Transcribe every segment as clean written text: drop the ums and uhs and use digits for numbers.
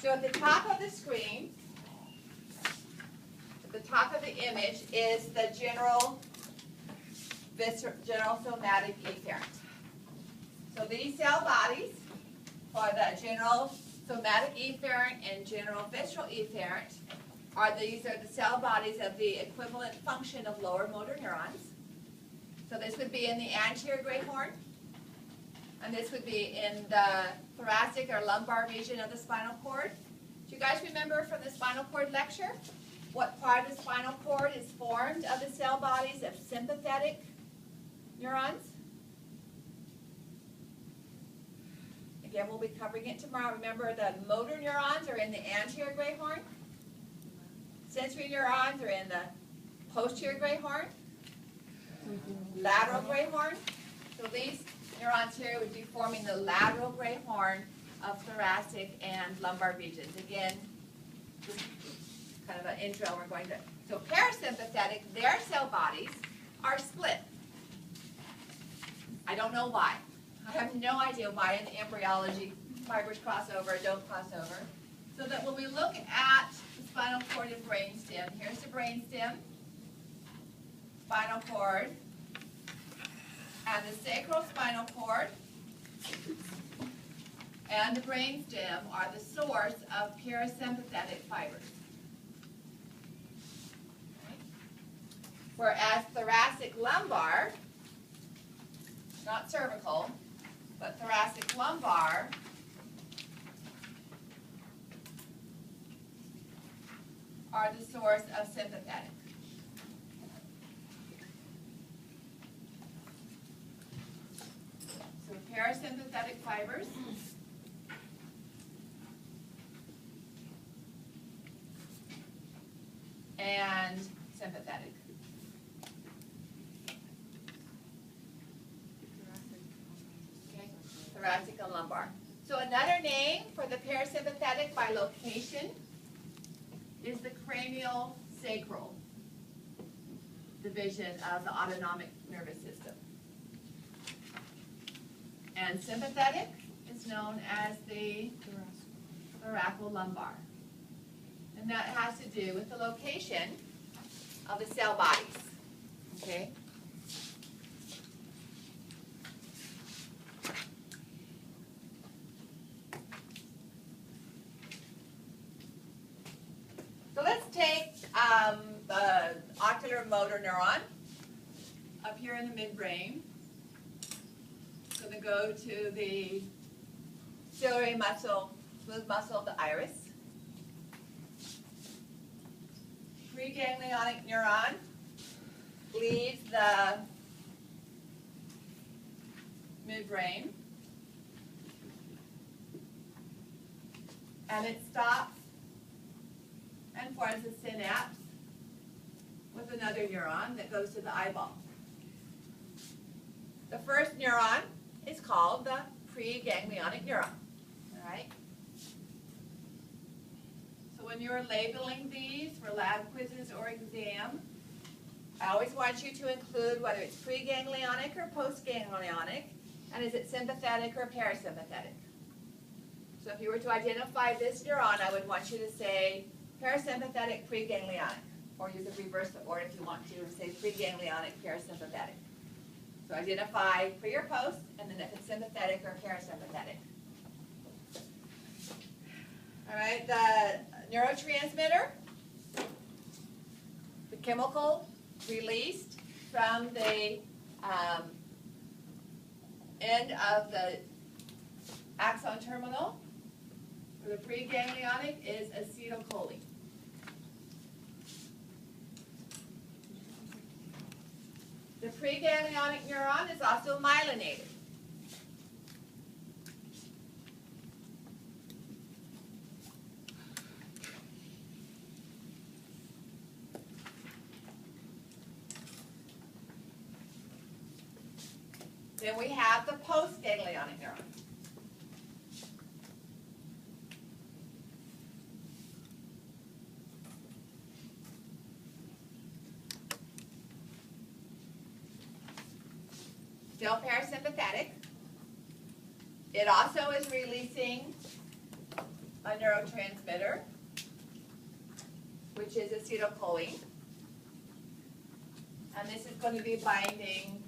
So at the top of the screen, at the top of the image is the general somatic efferent. So these cell bodies for the general somatic efferent and general visceral efferent these are the cell bodies of the equivalent function of lower motor neurons. So this would be in the anterior great horn, and this would be in the thoracic or lumbar region of the spinal cord. Do you guys remember from the spinal cord lecture what part of the spinal cord is formed of the cell bodies of sympathetic neurons? Again, we'll be covering it tomorrow. Remember, the motor neurons are in the anterior great horn. Sensory neurons are in the posterior great horn. Lateral great horn. So these neurons here would be forming the lateral great horn of thoracic and lumbar regions. Again, this is kind of an intro. We're going to. So parasympathetic, their cell bodies are split. I don't know why. I have no idea why in embryology fibers cross over or don't cross over. So that when we look at the spinal cord and brainstem, here's the brainstem, spinal cord, and the sacral spinal cord and the brainstem are the source of parasympathetic fibers. Okay. Whereas thoracic lumbar, not cervical, but thoracic lumbar are the source of sympathetic. So parasympathetic fibers and sympathetic. Okay, thoracic and lumbar. So another name for the parasympathetic by location is the cranial sacral division of the autonomic nervous system. And sympathetic is known as the thoracolumbar. And that has to do with the location of the cell bodies. Okay? So let's take the ocular motor neuron up here in the midbrain. It's going to go to the ciliary muscle, smooth muscle of the iris. Preganglionic neuron leaves the midbrain and it stops and forms a synapse with another neuron that goes to the eyeball. The first neuron is called the preganglionic neuron. All right? So when you're labeling these for lab quizzes or exam, I always want you to include whether it's preganglionic or postganglionic, and is it sympathetic or parasympathetic. So if you were to identify this neuron, I would want you to say parasympathetic preganglionic, or you could reverse the order if you want to and say preganglionic parasympathetic. So identify pre or post, and then if it's sympathetic or parasympathetic. All right, the neurotransmitter, the chemical released from the end of the axon terminal for the preganglionic is acetylcholine. The preganglionic neuron is also myelinated. Then we have the postganglionic neuron. Still parasympathetic. It also is releasing a neurotransmitter, which is acetylcholine. And this is going to be binding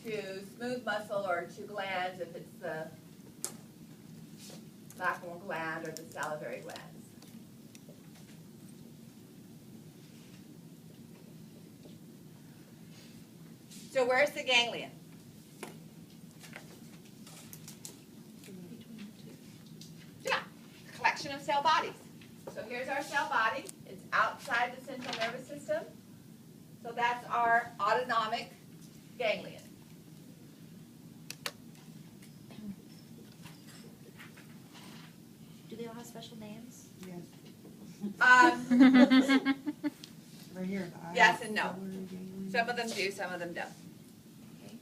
to smooth muscle or to glands if it's the lacrimal gland or the salivary glands. So where's the ganglion? Yeah, collection of cell bodies. So here's our cell body. It's outside the central nervous system. So that's our autonomic ganglion. Do they all have special names? Yes. Um, Right here, the eye. Yes and no. Some of them do, some of them don't. Okay.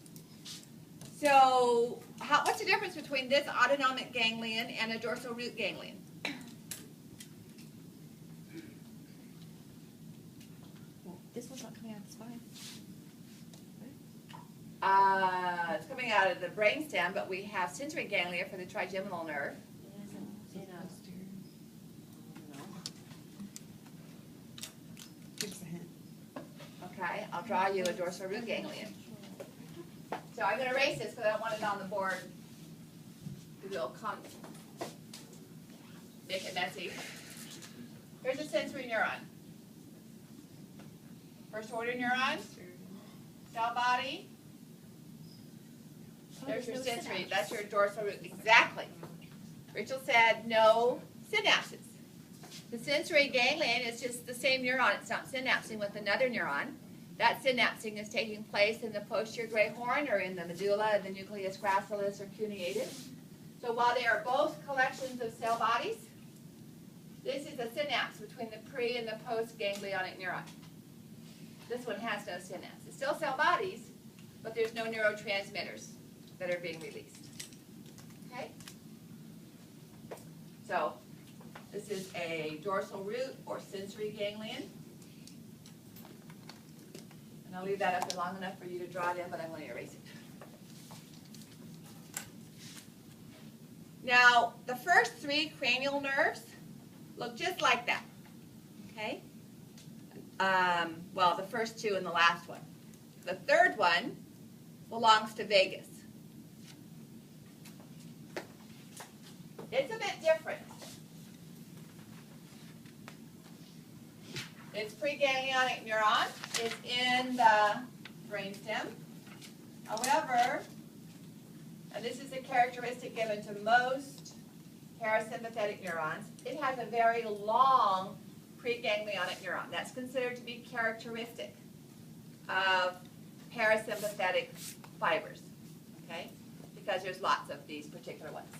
So, what's the difference between this autonomic ganglion and a dorsal root ganglion? This one's not coming out of the spine. It's coming out of the brainstem, but we have sensory ganglia for the trigeminal nerve. Give us a hint. Okay, I'll draw you a dorsal root ganglion. So I'm going to erase this because I don't want it on the board. It'll make it messy. Here's a sensory neuron. First order neuron, cell body. There's your sensory, that's your dorsal root. Exactly. Rachel said no synapses. The sensory ganglion is just the same neuron. It's not synapsing with another neuron. That synapsing is taking place in the posterior gray horn or in the medulla, the nucleus gracilis or cuneated. So while they are both collections of cell bodies, this is a synapse between the pre and the post ganglionic neuron. This one has no synapse. It's still cell bodies, but there's no neurotransmitters that are being released. Okay? So this is a dorsal root or sensory ganglion. And I'll leave that up there long enough for you to draw it in, but I'm going to erase it. Now, the first three cranial nerves look just like that. Okay? Well, the first two and the last one. The third one belongs to vagus. It's a bit different. Its preganglionic neuron is in the brainstem. However, and this is a characteristic given to most parasympathetic neurons, it has a very long preganglionic neuron. That's considered to be characteristic of parasympathetic fibers, okay? Because there's lots of these particular ones.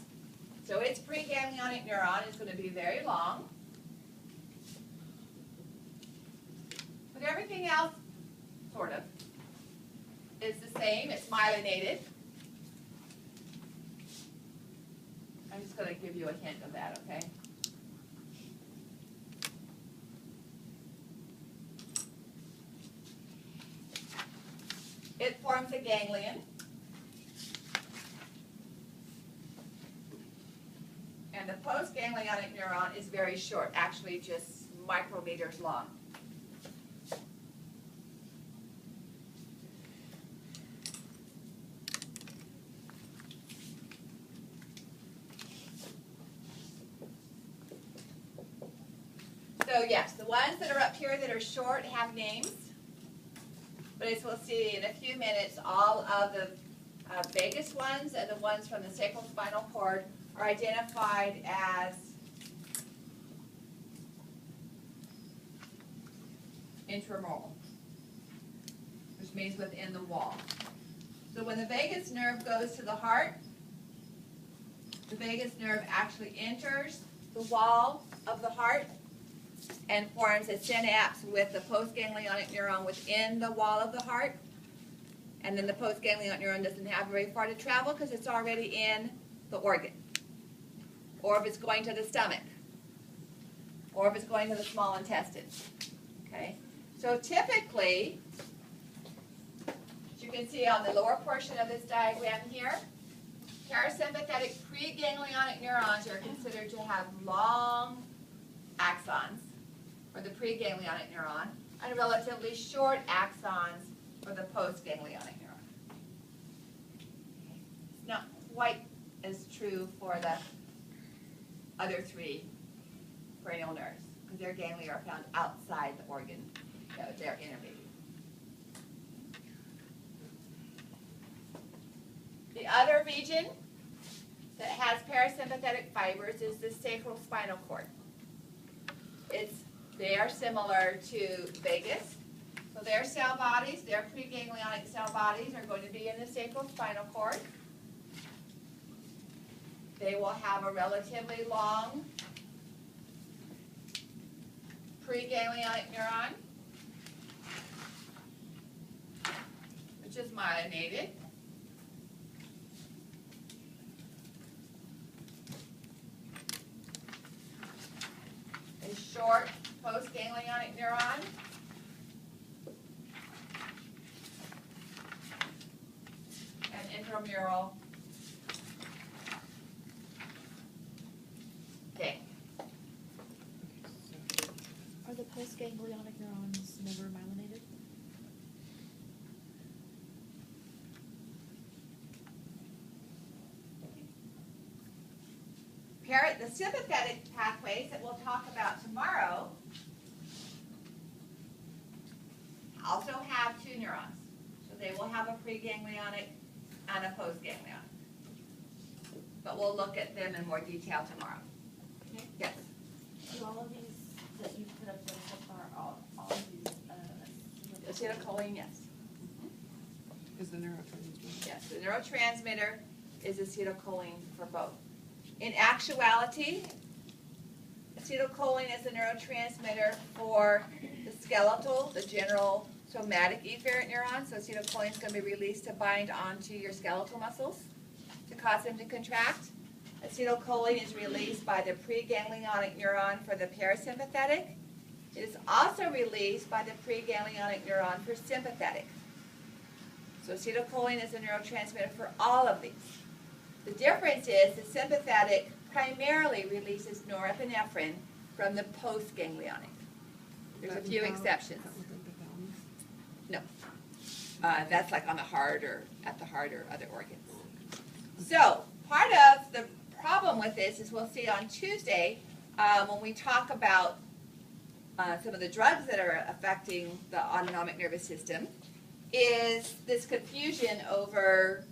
So its preganglionic neuron is going to be very long. But everything else, sort of, is the same. It's myelinated. I'm just going to give you a hint of that, okay? It forms a ganglion. And the postganglionic neuron is very short, actually just micrometers long. So yes, the ones that are up here that are short have names. But as we'll see in a few minutes, all of the vagus ones and the ones from the sacrospinal cord are identified as intramural, which means within the wall. So when the vagus nerve goes to the heart, the vagus nerve actually enters the wall of the heart and forms a synapse with the postganglionic neuron within the wall of the heart. And then the postganglionic neuron doesn't have very far to travel because it's already in the organ. Or if it's going to the stomach. Or if it's going to the small intestine. Okay? So typically, as you can see on the lower portion of this diagram here, parasympathetic preganglionic neurons are considered to have long axons for the preganglionic neuron and relatively short axons for the postganglionic neuron. It's not quite as true for the other three cranial nerves because their ganglia are found outside the organ. They're innervated. The other region that has parasympathetic fibers is the sacrospinal cord. They are similar to vagus. So their cell bodies, their preganglionic cell bodies are going to be in the sacrospinal cord. They will have a relatively long preganglionic neuron, which is myelinated. A short postganglionic neuron. And intramural. Okay. Are the postganglionic neurons never myelinated? The sympathetic pathways that we'll talk about tomorrow also have two neurons. So they will have a preganglionic and a postganglionic. But we'll look at them in more detail tomorrow. Okay. Yes? Do all of these that you put up there so far, all of these, Acetylcholine, yes. Is the neurotransmitter. Yes, the neurotransmitter is acetylcholine for both. In actuality, acetylcholine is the neurotransmitter for the skeletal, the general somatic efferent neurons. So acetylcholine is going to be released to bind onto your skeletal muscles to cause them to contract. Acetylcholine is released by the preganglionic neuron for the parasympathetic. It is also released by the preganglionic neuron for sympathetic. So acetylcholine is a neurotransmitter for all of these. The difference is the sympathetic primarily releases norepinephrine from the postganglionic. There's a few exceptions. No. That's like on the heart or at the heart or other organs. So part of the problem with this is we'll see on Tuesday when we talk about some of the drugs that are affecting the autonomic nervous system is this confusion over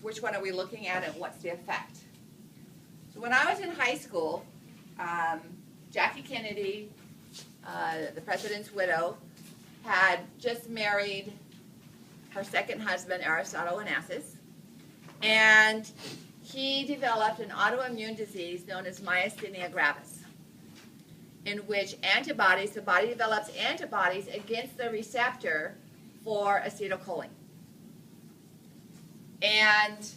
which one are we looking at and what's the effect. So when I was in high school, Jackie Kennedy, the president's widow, had just married her second husband, Aristotle Onassis, and he developed an autoimmune disease known as myasthenia gravis, in which antibodies, the body develops antibodies against the receptor for acetylcholine. And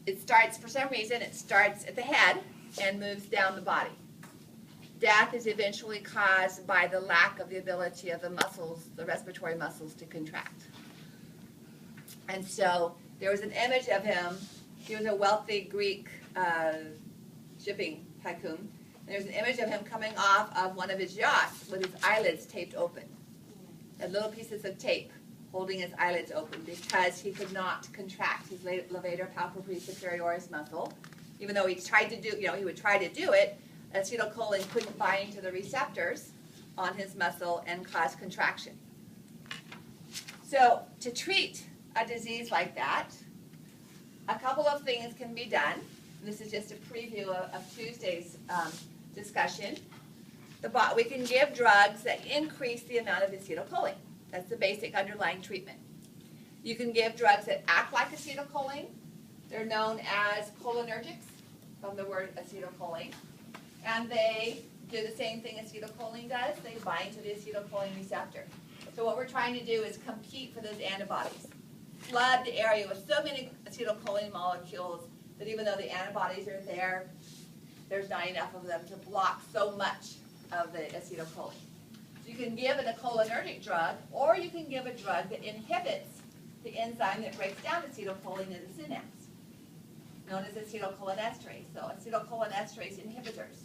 it starts, for some reason, it starts at the head and moves down the body. Death is eventually caused by the lack of the ability of the muscles, the respiratory muscles, to contract. And so there was an image of him. He was a wealthy Greek shipping tycoon. And there's an image of him coming off of one of his yachts with his eyelids taped open. And little pieces of tape holding his eyelids open because he could not contract his levator palpebris superioris muscle. Even though he tried to do, he would try to do it, acetylcholine couldn't bind to the receptors on his muscle and cause contraction. So to treat a disease like that, a couple of things can be done. This is just a preview of Tuesday's discussion. We can give drugs that increase the amount of acetylcholine. That's the basic underlying treatment. You can give drugs that act like acetylcholine. They're known as cholinergics, from the word acetylcholine. And they do the same thing acetylcholine does. They bind to the acetylcholine receptor. So what we're trying to do is compete for those antibodies. Flood the area with so many acetylcholine molecules that even though the antibodies are there, there's not enough of them to block so much of the acetylcholine. So you can give a cholinergic drug, or you can give a drug that inhibits the enzyme that breaks down acetylcholine in the synapse, known as acetylcholinesterase. So acetylcholinesterase inhibitors.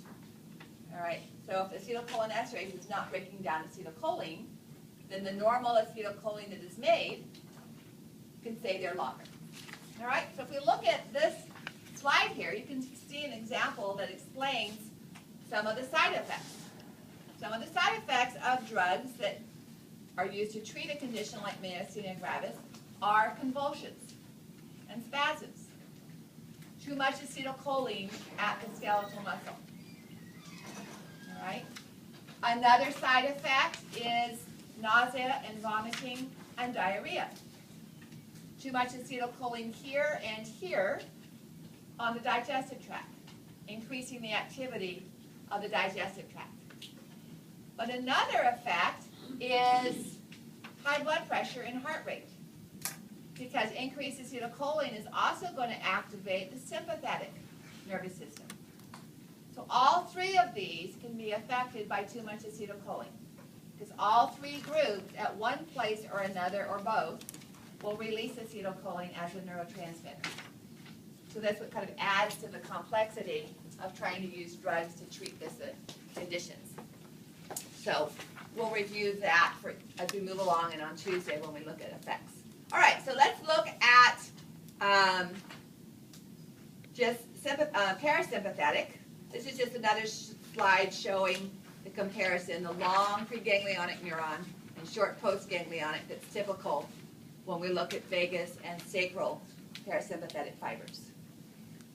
All right, so if acetylcholinesterase is not breaking down acetylcholine, then the normal acetylcholine that is made can stay there longer. All right, so if we look at this slide here, you can see an example that explains some of the side effects. Some of the side effects of drugs that are used to treat a condition like myasthenia gravis are convulsions and spasms. Too much acetylcholine at the skeletal muscle. All right. Another side effect is nausea and vomiting and diarrhea. Too much acetylcholine here and here on the digestive tract, increasing the activity of the digestive tract. But another effect is high blood pressure and heart rate, because increased acetylcholine is also going to activate the sympathetic nervous system. So all three of these can be affected by too much acetylcholine, because all three groups at one place or another or both will release acetylcholine as a neurotransmitter. So that's what kind of adds to the complexity of trying to use drugs to treat this conditions. So we'll review that as we move along and on Tuesday when we look at effects. All right, so let's look at just parasympathetic. This is just another slide showing the comparison, the long preganglionic neuron and short postganglionic that's typical when we look at vagus and sacral parasympathetic fibers.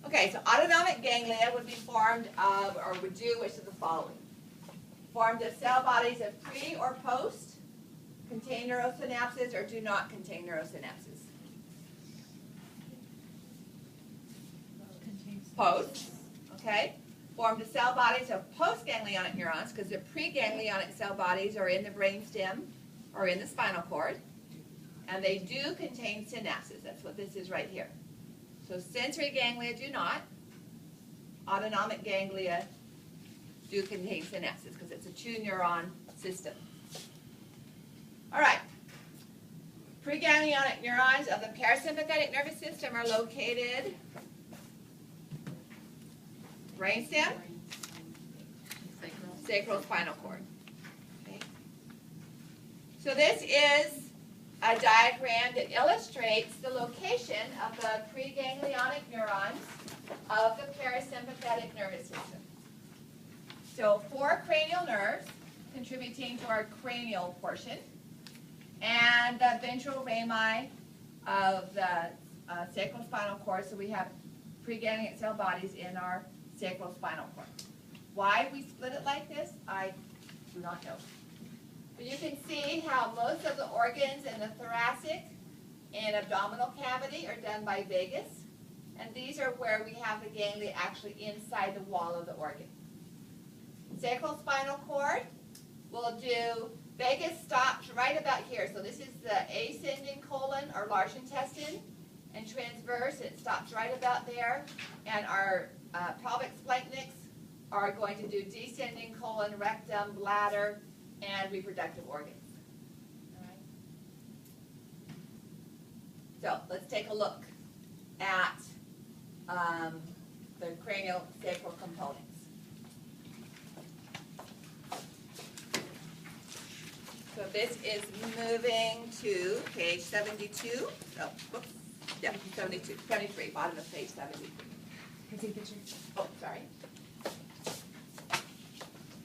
Okay, so autonomic ganglia would be formed of, or would do which of the following. Formed of cell bodies of pre or post, contain neurosynapses or do not contain neurosynapses. Post, okay. Formed of cell bodies of postganglionic neurons, because the preganglionic cell bodies are in the brainstem or in the spinal cord. And they do contain synapses. That's what this is right here. So sensory ganglia do not. Autonomic ganglia do contain synapses because it's a two-neuron system. All right. Preganglionic neurons of the parasympathetic nervous system are located brainstem, sacral spinal cord. Okay. So this is a diagram that illustrates the location of the preganglionic neurons of the parasympathetic nervous system. So 4 cranial nerves contributing to our cranial portion, and the ventral rami of the sacral spinal cord. So we have preganglionic cell bodies in our sacral spinal cord. Why we split it like this, I do not know. But you can see how most of the organs in the thoracic and abdominal cavity are done by vagus. And these are where we have the ganglia actually inside the wall of the organ. Sacral spinal cord will do, vagus stops right about here. So this is the ascending colon or large intestine, and transverse, it stops right about there. And our pelvic splanchnics are going to do descending colon, rectum, bladder, and reproductive organs. All right. So let's take a look at the cranial sacral components. So this is moving to page 72. Oh, whoops. Yeah, 72, 73, bottom of page 73. Can I take a picture? Oh, sorry.